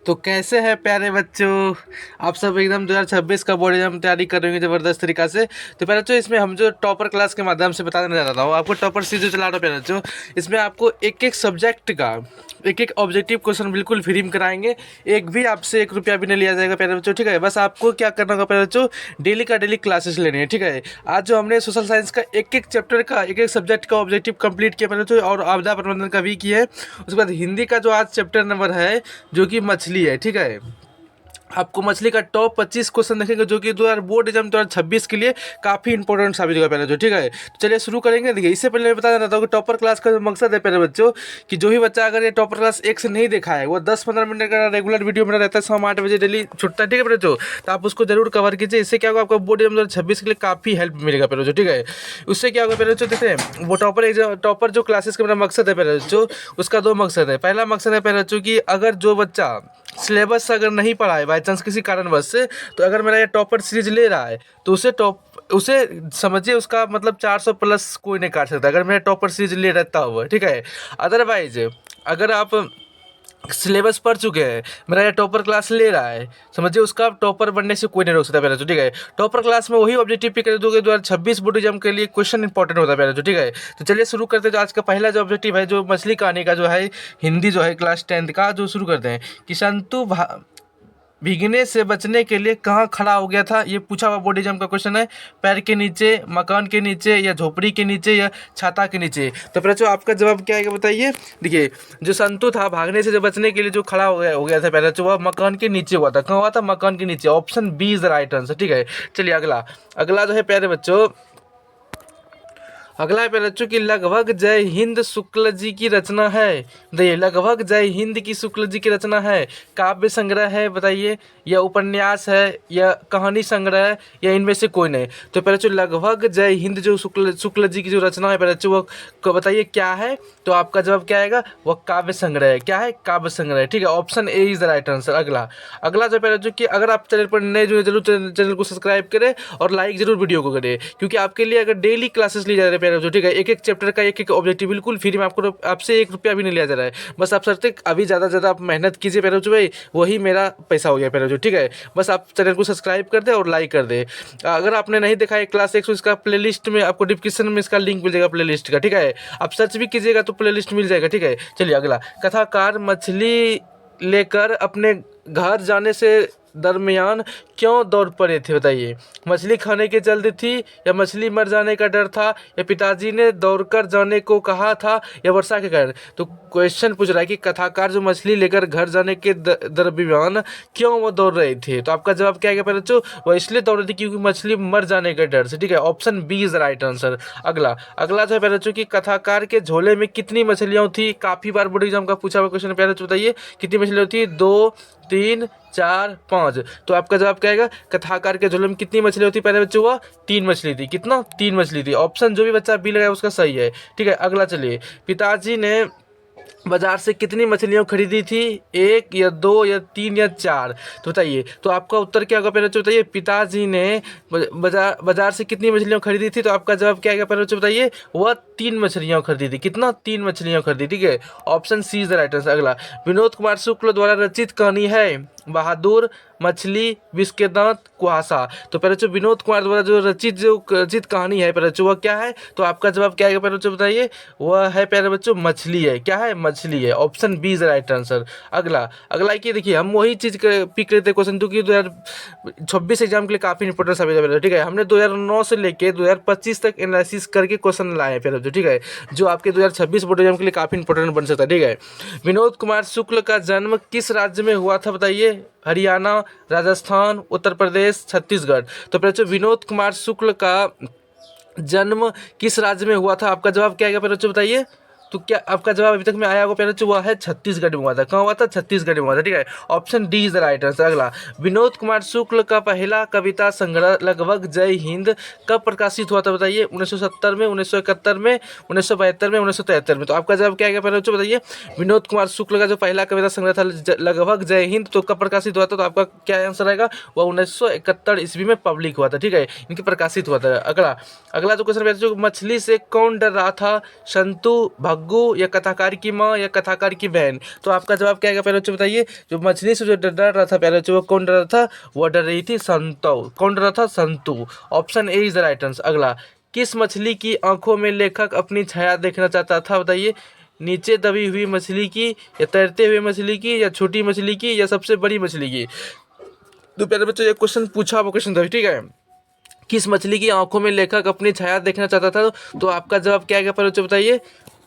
तो कैसे हैं प्यारे बच्चों। आप सब एकदम 2026 का बोर्ड एग्जाम तैयारी कर रहे होंगे ज़बरदस्त तरीका से। तो प्यारे बच्चों, इसमें हम जो टॉपर क्लास के माध्यम से बताने जा रहा हूँ आपको, टॉपर सीरीज जो चला रहा हूँ प्यारे बच्चों, इसमें आपको एक एक सब्जेक्ट का एक एक ऑब्जेक्टिव क्वेश्चन बिल्कुल फ्री में कराएंगे। एक भी आपसे 1 रुपया भी नहीं लिया जाएगा प्यारे बच्चों, ठीक है। बस आपको क्या करना होगा प्यारे बच्चों, डेली का डेली क्लासेस लेने हैं, ठीक है। आज जो हमने सोशल साइंस का एक एक चैप्टर का एक एक सब्जेक्ट का ऑब्जेक्टिव कंप्लीट किया प्यारे बच्चों, और आपदा प्रबंधन का भी किया है। उसके बाद हिंदी का जो आज चैप्टर नंबर है जो कि मछली है, ठीक है। आपको मछली का टॉप 25 क्वेश्चन देखेंगे जो कि 2000 बोर्ड एग्जाम 2026 के लिए काफ़ी इंपॉर्टेंट साबित होगा पहले जो, ठीक है। तो चलिए शुरू करेंगे। देखिए, इससे पहले मैं बता देना था कि टॉपर क्लास का जो मकसद है पहले बच्चों, कि जो भी बच्चा अगर ये टॉपर क्लास एक से नहीं देखा है, वो 10-15 मिनट का रेगुलर वीडियो मेरा रहता है, शाम 8 बजे डेली छुटता है, ठीक है बच्चों। तो आप उसको जरूर कवर कीजिए। इससे क्या होगा, आपको बोर्ड एग्जाम 2026 के लिए काफ़ी हेल्प मिलेगा पहले जो, ठीक है। उससे क्या होगा पहले बच्चों, देखते हैं वो टॉपर जो क्लासेस का मेरा मकसद है पहले बच्चों, उसका 2 मकसद है। पहला मकसद है पहले बच्चों कि अगर जो बच्चा सिलेबस अगर नहीं पढ़ा है बाई चांस किसी कारणवश से, तो अगर मेरा ये टॉपर सीरीज ले रहा है तो उसे समझिए, उसका मतलब 400 प्लस कोई नहीं काट सकता अगर मेरा टॉपर सीरीज ले रहता हुआ, ठीक है। अदरवाइज अगर आप सिलेबस पढ़ चुके हैं, मेरा ये टॉपर क्लास ले रहा है, समझिए उसका टॉपर बनने से कोई नहीं रोक सकता पहले तो, ठीक है। टॉपर क्लास में वही ऑब्जेक्टिव पिक कर दोगे 2026 बोर्ड एग्जाम के लिए क्वेश्चन इंपॉर्टेंट होता है पहले तो, ठीक है। तो चलिए शुरू करते हैं। तो आज का पहला जो ऑब्जेक्टिव है, जो मछली कहानी का जो है, हिंदी जो है क्लास 10th का, जो शुरू करते हैं कि संतु भीगने से बचने के लिए कहाँ खड़ा हो गया था, ये पूछा हुआ बोर्ड एग्जाम का क्वेश्चन है। पैर के नीचे, मकान के नीचे, या झोपड़ी के नीचे, या छाता के नीचे। तो बच्चों आपका जवाब क्या आएगा बताइए। देखिए, जो संतु था भागने से जो बचने के लिए जो खड़ा हो गया था पहले बच्चों, वह मकान के नीचे हुआ था। कहाँ हुआ था? मकान के नीचे। Option B is the right answer, ठीक है। चलिए अगला अगला जो है प्यारे बच्चों, अगला है प्यारे बच्चों की लगभग जय हिंद शुक्ल जी की रचना है। बताइए, लगभग जय हिंद की शुक्ल जी की रचना है, काव्य संग्रह है बताइए, या उपन्यास है, या कहानी संग्रह है, या इनमें से कोई नहीं। तो पहले बच्चों लगभग जय हिंद जो शुक्ल जी की जो रचना है पहले बच्चों, वो बताइए क्या है। तो आपका जवाब क्या आएगा, वह काव्य संग्रह है। क्या है? काव्य संग्रह, ठीक है। Option A is the right answer. अगला अगला जो पहले बच्चों की, अगर आप चैनल पर नए जो जरूर चैनल को सब्सक्राइब करें और लाइक जरूर वीडियो को करें, क्योंकि आपके लिए अगर डेली क्लासेस ली जा रही है प्यारे बच्चों, ठीक है, एक एक चैप्टर का एक एक ऑब्जेक्टिव बिल्कुल फ्री में, आपको आपसे 1 रुपया भी नहीं लिया जा रहा है। बस आप सरते अभी ज़्यादा से ज़्यादा आप मेहनत कीजिए प्यारे बच्चों भाई, वही मेरा पैसा हो गया प्यारे बच्चों, ठीक है। बस आप चैनल को सब्सक्राइब कर दें और लाइक कर दें। अगर आपने नहीं देखा है क्लास 100, इसका प्लेलिस्ट में आपको डिस्क्रिप्शन में इसका लिंक मिल जाएगा प्लेलिस्ट का, ठीक है। आप सर्च भी कीजिएगा तो प्लेलिस्ट मिल जाएगा, ठीक है। चलिए अगला, कथाकार मछली लेकर अपने घर जाने से दरमियान क्यों दौड़ पड़े थे बताइए। मछली खाने के जल्दी थी, या मछली मर जाने का डर था, या पिताजी ने दौड़कर जाने को कहा था, या वर्षा के कारण। तो क्वेश्चन पूछ रहा है कि कथाकार जो मछली लेकर घर जाने के दरमियान क्यों वो दौड़ रहे थे। तो आपका जवाब क्या है पहले बच्चों, वो इसलिए दौड़ रही थी क्योंकि मछली मर जाने के डर से, ठीक है। Option B is the right answer. अगला अगला जो है पहले बच्चों की, कथाकार के झोले में कितनी मछलियाँ थी। काफ़ी बार बोर्ड एग्जाम का पूछा हुआ क्वेश्चन, पहले बताइए कितनी मछलियाँ थी। 2, 3, 4, 5। तो आपका जवाब क्या आएगा, कथाकार के झोले में कितनी मछली होती है पहले बच्चों, हुआ 3 मछली थी। कितना? 3 मछली थी। ऑप्शन जो भी बच्चा बी लगाया उसका सही है, ठीक है। अगला चलिए, पिताजी ने बाजार से कितनी मछलियाँ खरीदी थी, 1 या 2 या 3 या 4। तो बताइए, तो आपका उत्तर क्या होगा पहले बच्चों बताइए। पिताजी ने बाजार से कितनी मछलियाँ खरीदी थी। तो आपका जवाब क्या आएगा पहले बच्चों बताइए, वह 3 मछलियाँ खरीदी थी। कितना? 3 मछलियाँ खरीदी, ठीक है। Option C is the right answer. अगला, विनोद कुमार शुक्ल द्वारा रचित कहानी है बहादुर, मछली, विष के दांत, कुहासा। तो पहले बच्चों विनोद कुमार द्वारा जो रचित कहानी है पहले बच्चों, वह क्या है। तो आपका जवाब क्या आएगा पहले बच्चों बताइए, वह है पहले बच्चों मछली है। क्या है? मछली है। Option B is right answer. अगला अगला की देखिए, हम वही चीज़ पिक लेते क्वेश्चन, क्योंकि 2026 एग्जाम के लिए काफ़ी इंपॉर्टेंट साबित है, ठीक है। हमने 2009 से लेके 2025 तक एनालिसिस करके क्वेश्चन लाए हैं पहले बच्चों, ठीक है, जो आपके 2026 बोर्ड एग्जाम के लिए काफ़ी इंपॉर्टेंट बन सकता है, ठीक है। विनोद कुमार शुक्ल का जन्म किस राज्य में हुआ था बताइए। हरियाणा, राजस्थान, उत्तर प्रदेश, छत्तीसगढ़। तो बच्चों विनोद कुमार शुक्ल का जन्म किस राज्य में हुआ था। आपका जवाब क्या आएगा पहले बच्चों बताइए। तो क्या आपका जवाब अभी तक में आया होगा पहले बच्चों, हुआ है छत्तीसगढ़ में हुआ था। कहाँ हुआ था? छत्तीसगढ़ में हुआ था, ठीक है। Option D is the right answer. अगला, विनोद कुमार शुक्ल का पहला कविता संग्रह लगभग जय हिंद कब प्रकाशित हुआ था बताइए। 1970 में, 1971 में, 1972 में, 1973 में। तो आपका जवाब क्या आएगा पहले बच्चों बताइए। विनोद कुमार शुक्ल का जो पहला कविता संग्रह था लगभग जय हिंद, तो कब प्रकाशित हुआ था। तो आपका क्या आंसर आएगा, वह 1971 ईस्वी में पब्लिक हुआ था, ठीक है, इनकी प्रकाशित हुआ था। अगला अगला जो क्वेश्चन, मछली से कौन डर रहा था। संतु, भग्गू या कथाकार की माँ या कथाकार की बहन। तो आपका जवाब क्या आएगा प्यारे बच्चों बताइए। जो मछली से जो डर रहा था प्यारे बच्चों, वो कौन डर रहा था? वो डर रही थी संतु। कौन डर रहा था? Santu. Option A is the right answer. अगला, किस मछली की आंखों में लेखक अपनी छाया देखना चाहता था बताइए। नीचे दबी हुई मछली की, या तैरते हुए मछली की, या छोटी मछली की, या सबसे बड़ी मछली की। तो प्यारे बच्चों ये क्वेश्चन पूछा हुआ क्वेश्चन था, ठीक है। किस मछली की आंखों में लेखक अपनी छाया देखना चाहता था? तो आपका जवाब क्या आएगा प्यारे बच्चों बताइए।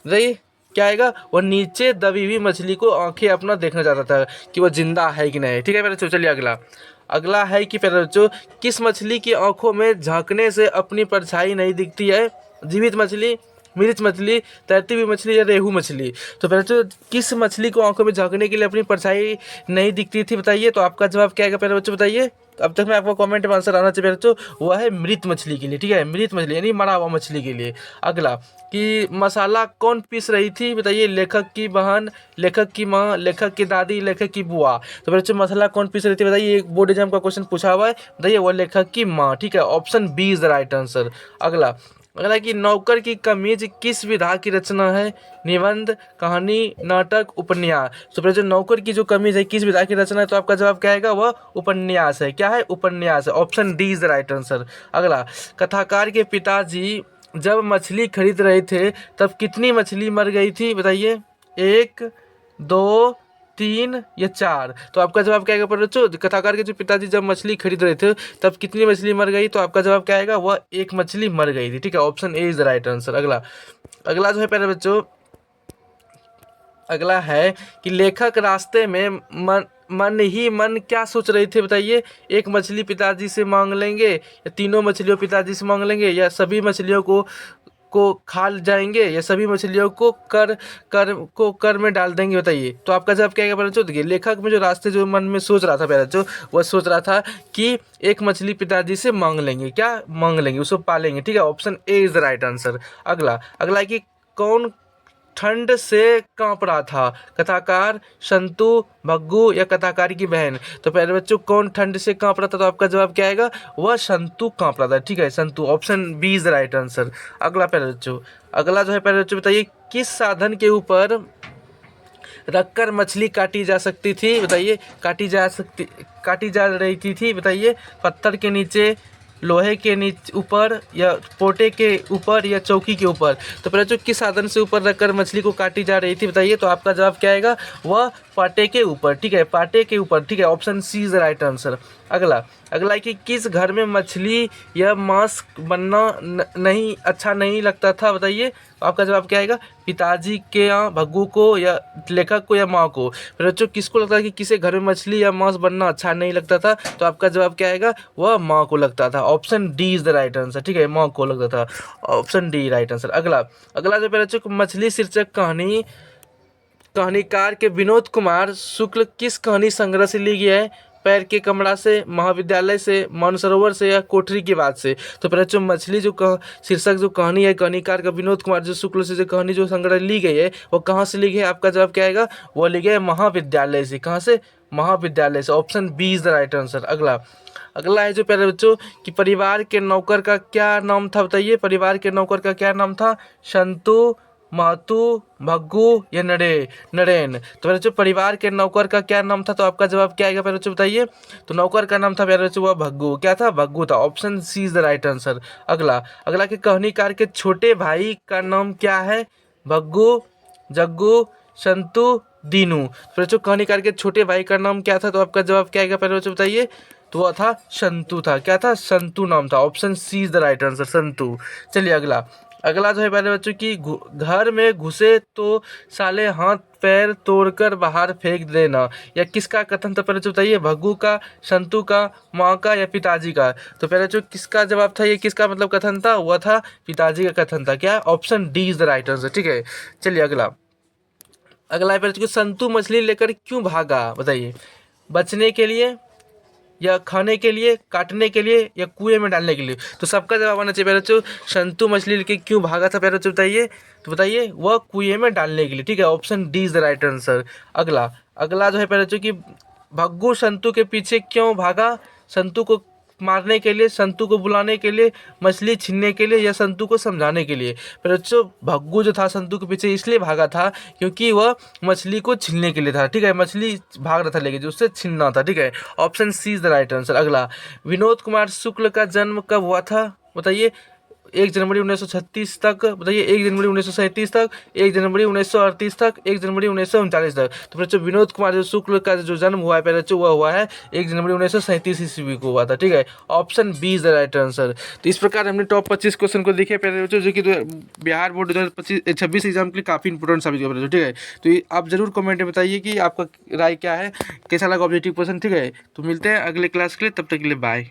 बताइए क्या आएगा। वो नीचे दबी हुई मछली को आंखें अपना देखना चाहता था कि वो जिंदा है कि नहीं, ठीक है प्यारे बच्चों। चलिए अगला, अगला है कि प्यारे बच्चों, किस मछली की आंखों में झांकने से अपनी परछाई नहीं दिखती है? जीवित मछली, मृत मछली, तैरती हुई मछली, या रेहू मछली। तो प्यारे बच्चों किस मछली को आंखों में झांकने के लिए अपनी परछाई नहीं दिखती थी बताइए। तो आपका जवाब क्या आएगा प्यारे बच्चों बताइए। अब तक मैं आपको कमेंट में आंसर आना चाहिए बच्चों। वह है मृत मछली के लिए, ठीक है, मृत मछली यानी मरा हुआ मछली के लिए। अगला, कि मसाला कौन पीस रही थी बताइए। लेखक की बहन, लेखक की माँ, लेखक की दादी, लेखक की बुआ। तो बच्चों मसाला कौन पीस रही थी बताइए। एक बोर्ड एग्जाम का क्वेश्चन पूछा हुआ है, बताइए वो लेखक की माँ, ठीक है। Option B is the right answer. अगला, अगला कि नौकर की कमीज किस विधा की रचना है? निबंध, कहानी, नाटक, उपन्यास। तो फिर जो नौकर की जो कमीज है किस विधा की रचना है? तो आपका जवाब क्या आएगा। वह उपन्यास है। क्या है? उपन्यास है। Option D is the right answer. अगला, कथाकार के पिताजी जब मछली खरीद रहे थे तब कितनी मछली मर गई थी बताइए। 1, 2, 3 या 4। तो आपका जवाब क्या आएगा बच्चों। कथाकार के जो पिताजी जब मछली खरीद रहे थे तब कितनी मछली मर गई? तो आपका जवाब क्या आएगा। वह 1 मछली मर गई थी, ठीक है। Option A is the right answer. अगला, अगला जो है प्यारे बच्चों, अगला है कि लेखक रास्ते में मन ही मन क्या सोच रहे थे बताइए। एक मछली पिताजी से मांग लेंगे, या तीनों मछलियों पिताजी से मांग लेंगे, या सभी मछलियों को खा जाएंगे, या सभी मछलियों को कर में डाल देंगे बताइए। तो आपका जवाब क्या है बच्चों। देखिए लेखक में जो रास्ते जो मन में सोच रहा था प्यारे बच्चों, वह सोच रहा था कि एक मछली पिताजी से मांग लेंगे। क्या मांग लेंगे? उसको पालेंगे, ठीक है। Option A is the right answer. अगला, अगला है कि कौन ठंड से कांप रहा था? कथाकार, संतु, भग्गू, या कथाकार की बहन। तो पहले बच्चों कौन ठंड से कांप रहा था? तो आपका जवाब क्या आएगा। वह संतु कांप रहा था, ठीक है, Santu. Option B is the right answer. अगला पहले बच्चों, अगला जो है पहले बच्चों बताइए, किस साधन के ऊपर रखकर मछली काटी जा सकती थी बताइए। काटी जा रही थी बताइए। पत्थर के नीचे, लोहे के नीचे ऊपर, या पोटे के ऊपर, या चौकी के ऊपर। तो पहले जो किस साधन से ऊपर रखकर मछली को काटी जा रही थी बताइए। तो आपका जवाब क्या आएगा। वह पाटे के ऊपर, ठीक है, पाटे के ऊपर, ठीक है। Option C is the right answer. अगला, अगला है कि किस घर में मछली या मांस बनना नहीं अच्छा नहीं लगता था बताइए। आपका जवाब क्या आएगा। पिताजी के यहाँ, भग्गू को, या लेखक को, या माँ को। फिर बच्चों किसको लगता है कि किसी घर में मछली या मांस बनना अच्छा नहीं लगता था? तो आपका जवाब क्या आएगा। वह माँ को लगता था। Option D is the right answer, ठीक है, माँ को लगता था। Option D right answer. अगला, अगला जो बच्चों मछली शीर्षक कहानी, कहानीकार के विनोद कुमार शुक्ल किस कहानी संग्रह से ली गया है? पैर के कमरा से, महाविद्यालय से, मानसरोवर से, या कोठरी की बात से। तो बच्चों मछली जो शीर्षक जो कहानी है, कहानीकार का विनोद कुमार जो शुक्ल से जो कहानी जो संग्रह ली गई है, वो कहाँ से ली गई है? आपका जवाब क्या आएगा। वो ली गई है महाविद्यालय से। कहाँ से? महाविद्यालय से। Option B is the right answer. अगला, अगला है जो प्यारे बच्चों कि परिवार के नौकर का क्या नाम था बताइए। परिवार के नौकर का क्या नाम था? संतु, मातु, भग्गू, या नरेन। तो बच्चों परिवार के नौकर का क्या नाम था? तो आपका जवाब क्या आएगा प्यारे बच्चों बताइए। तो नौकर का नाम था प्यारे बच्चों वह भग्गू। क्या था? भग्गू था। Option C is the right answer. अगला, अगला के कहानीकार के छोटे भाई का नाम क्या है? भग्गू, जग्गू, संतु, दीनू। तो बच्चों कहानीकार के छोटे भाई का नाम क्या था? तो आपका जवाब क्या आएगा पहले बच्चों बताइए। तो वह था संतु था। क्या था? संतु नाम था। Option C is the right answer, Santu. चलिए अगला, अगला जो है पहले बच्चों की घर में घुसे तो साले हाथ पैर तोड़कर बाहर फेंक देना, या किसका कथन था पहले बताइए। भग्गू का, संतु का, माँ का, या पिताजी का। तो पहले जो किसका जवाब था, ये किसका मतलब कथन था? वह था पिताजी का कथन था। क्या? Option D is the right answer, ठीक है। चलिए अगला, अगला है पहले संतु मछली लेकर क्यों भागा बताइए। बचने के लिए, या खाने के लिए, काटने के लिए, या कुएं में डालने के लिए। तो सबका जवाब आना चाहिए प्यारे बच्चों। संतु मछली लेके क्यों भागा था प्यारे बच्चों बताइए। तो बताइए वह कुएं में डालने के लिए, ठीक है। Option D is the right answer. अगला, अगला जो है प्यारे बच्चों कि भग्गू संतु के पीछे क्यों भागा? संतु को मारने के लिए, संतू को बुलाने के लिए, मछली छीनने के लिए या संतू को समझाने के लिए? पर बच्चों भग्गू जो था संतू के पीछे इसलिए भागा था क्योंकि वह मछली को छीनने के लिए था, ठीक है, मछली भाग रहा था लेके जो उससे छीनना था, ठीक है। Option C is the right answer. अगला, विनोद कुमार शुक्ल का जन्म कब हुआ था बताइए? 1 जनवरी 1936 तक, बताइए 1 जनवरी 1937 तक, 1 जनवरी 1938 तक, 1 जनवरी 1939 तक। तो बच्चों विनोद कुमार जो शुक्ल का जो जन्म हुआ है पहले बच्चों वह हुआ है 1 जनवरी 1937 ईस्वी को हुआ था, ठीक है। Option B is the right answer. तो इस प्रकार हमने टॉप 25 क्वेश्चन को देखे पहले बच्चों, जो कि बिहार बोर्ड 2026 एग्जाम के लिए काफ़ी इंपॉर्टेंट साबित हुआ बच्चों, ठीक है। तो आप जरूर कमेंट में बताइए कि आपका राय क्या है, कैसा लगा ऑब्जेक्टिव क्वेश्चन, ठीक है। तो मिलते हैं अगले क्लास के लिए, तब तक के लिए बाय।